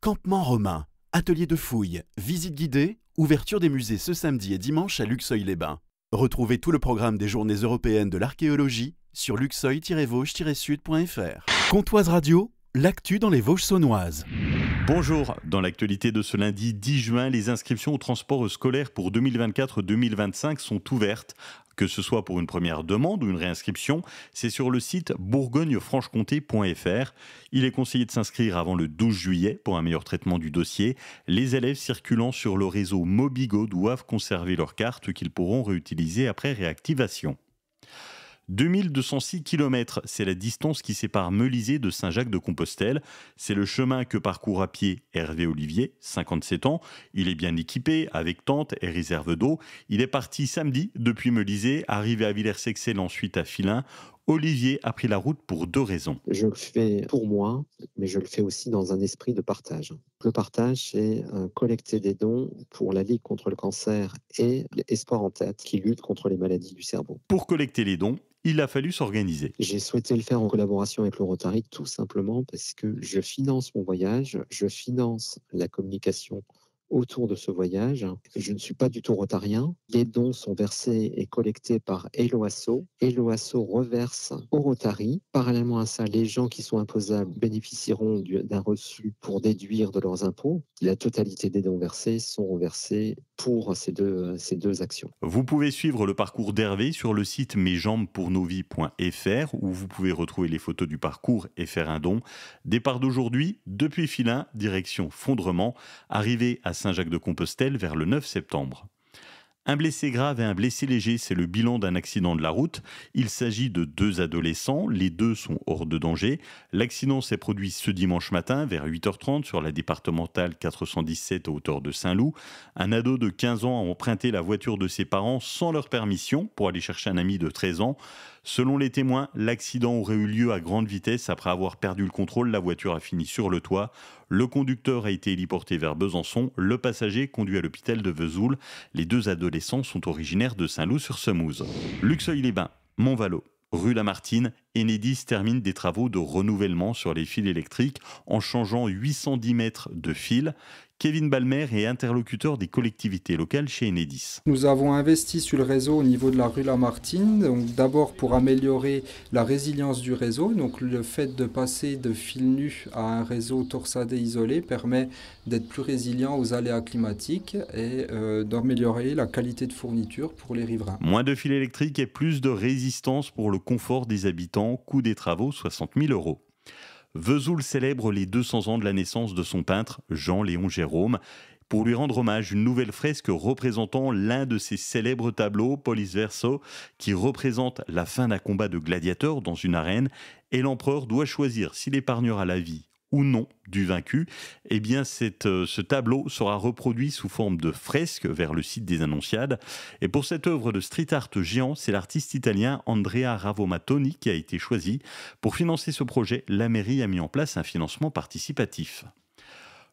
Campement romain, atelier de fouilles, visite guidée, ouverture des musées ce samedi et dimanche à Luxeuil-les-Bains. Retrouvez tout le programme des Journées européennes de l'archéologie sur luxeuil-vosges-sud.fr. Comtoise Radio, l'actu dans les Vosges saunoises. Bonjour, dans l'actualité de ce lundi 10 juin, les inscriptions au transport scolaire pour 2024-2025 sont ouvertes. Que ce soit pour une première demande ou une réinscription, c'est sur le site bourgogne-franche-comté.fr. Il est conseillé de s'inscrire avant le 12 juillet pour un meilleur traitement du dossier. Les élèves circulant sur le réseau Mobigo doivent conserver leur carte qu'ils pourront réutiliser après réactivation. 2206 km, c'est la distance qui sépare Melisée de Saint-Jacques-de-Compostelle. C'est le chemin que parcourt à pied Hervé Olivier, 57 ans. Il est bien équipé avec tente et réserve d'eau. Il est parti samedi depuis Melisée, arrivé à Villers-Sexel, ensuite à Filin. Olivier a pris la route pour deux raisons. Je le fais pour moi, mais je le fais aussi dans un esprit de partage. Le partage, c'est collecter des dons pour la Ligue contre le cancer et Espoir en tête, qui lutte contre les maladies du cerveau. Pour collecter les dons, il a fallu s'organiser. J'ai souhaité le faire en collaboration avec le Rotary, tout simplement parce que je finance mon voyage, je finance la communication autour de ce voyage. Je ne suis pas du tout rotarien. Les dons sont versés et collectés par Eloasso. Eloasso reverse au Rotary. Parallèlement à ça, les gens qui sont imposables bénéficieront d'un reçu pour déduire de leurs impôts. La totalité des dons versés sont reversés pour ces deux actions. Vous pouvez suivre le parcours d'Hervé sur le site mesjambespournosvies.fr où vous pouvez retrouver les photos du parcours et faire un don. Départ d'aujourd'hui, depuis Filin, direction Fondrement, arrivé à Saint-Jacques-de-Compostelle vers le 9 septembre. Un blessé grave et un blessé léger, c'est le bilan d'un accident de la route. Il s'agit de deux adolescents, les deux sont hors de danger. L'accident s'est produit ce dimanche matin vers 8h30 sur la départementale 417 à hauteur de Saint-Loup. Un ado de 15 ans a emprunté la voiture de ses parents sans leur permission pour aller chercher un ami de 13 ans. Selon les témoins, l'accident aurait eu lieu à grande vitesse. Après avoir perdu le contrôle, la voiture a fini sur le toit. Le conducteur a été héliporté vers Besançon. Le passager conduit à l'hôpital de Vesoul. Les deux adolescents sont originaires de Saint-Loup-sur-Semouse. Luxeuil-les-Bains, Montvalo, rue Lamartine, Enedis termine des travaux de renouvellement sur les fils électriques en changeant 810 mètres de fils. Kevin Balmer est interlocuteur des collectivités locales chez Enedis. Nous avons investi sur le réseau au niveau de la rue Lamartine, donc d'abord pour améliorer la résilience du réseau. Donc le fait de passer de fil nu à un réseau torsadé isolé permet d'être plus résilient aux aléas climatiques et d'améliorer la qualité de fourniture pour les riverains. Moins de fils électriques et plus de résistance pour le confort des habitants. Coût des travaux, 60 000 €. Vesoul célèbre les 200 ans de la naissance de son peintre, Jean-Léon Gérôme. Pour lui rendre hommage, une nouvelle fresque représentant l'un de ses célèbres tableaux, Polis Verso, qui représente la fin d'un combat de gladiateurs dans une arène. Et l'empereur doit choisir s'il épargnera la vie ou non du vaincu. Eh bien, ce tableau sera reproduit sous forme de fresque vers le site des Annonciades. Et pour cette œuvre de street art géant, c'est l'artiste italien Andrea Ravomatoni qui a été choisi. Pour financer ce projet, la mairie a mis en place un financement participatif.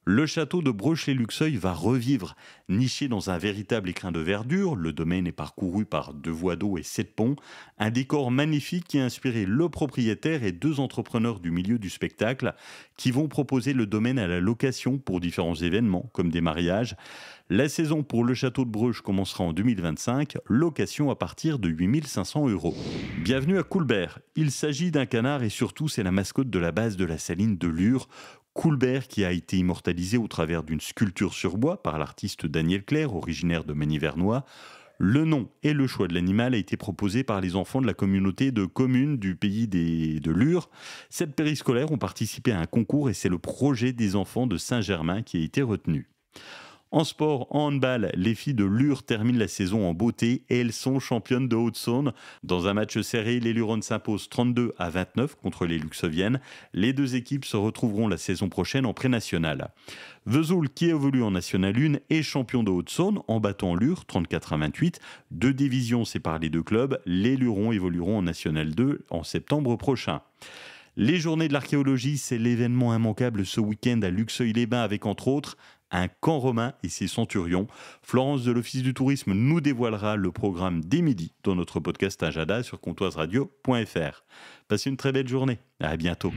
Le château de Breuch-les-Luxeuil va revivre. Niché dans un véritable écrin de verdure, le domaine est parcouru par 2 voies d'eau et 7 ponts. Un décor magnifique qui a inspiré le propriétaire et 2 entrepreneurs du milieu du spectacle qui vont proposer le domaine à la location pour différents événements comme des mariages. La saison pour le château de Breuch commencera en 2025, location à partir de 8 500 €. Bienvenue à Coulbert. Il s'agit d'un canard et surtout c'est la mascotte de la base de la saline de Lure. Coulbert qui a été immortalisé au travers d'une sculpture sur bois par l'artiste Daniel Clerc, originaire de Magny-Vernois. Le nom et le choix de l'animal a été proposé par les enfants de la communauté de communes du pays de Lure. 7 périscolaires ont participé à un concours et c'est le projet des enfants de Saint-Germain qui a été retenu. En sport, en handball, les filles de Lure terminent la saison en beauté et elles sont championnes de Haute-Saône. Dans un match serré, les Luronnes s'imposent 32-29 contre les Luxeuviennes. Les deux équipes se retrouveront la saison prochaine en pré-national. Vesoul, qui évolue en National 1, est champion de Haute-Saône en battant Lure 34-28. 2 divisions séparent les deux clubs. Les Lurons évolueront en National 2 en septembre prochain. Les journées de l'archéologie, c'est l'événement immanquable ce week-end à Luxeuil-les-Bains avec entre autres un camp romain et ses centurions. Florence de l'Office du Tourisme nous dévoilera le programme dès midi dans notre podcast Agenda sur comtoiseradio.fr. Passez une très belle journée. À bientôt.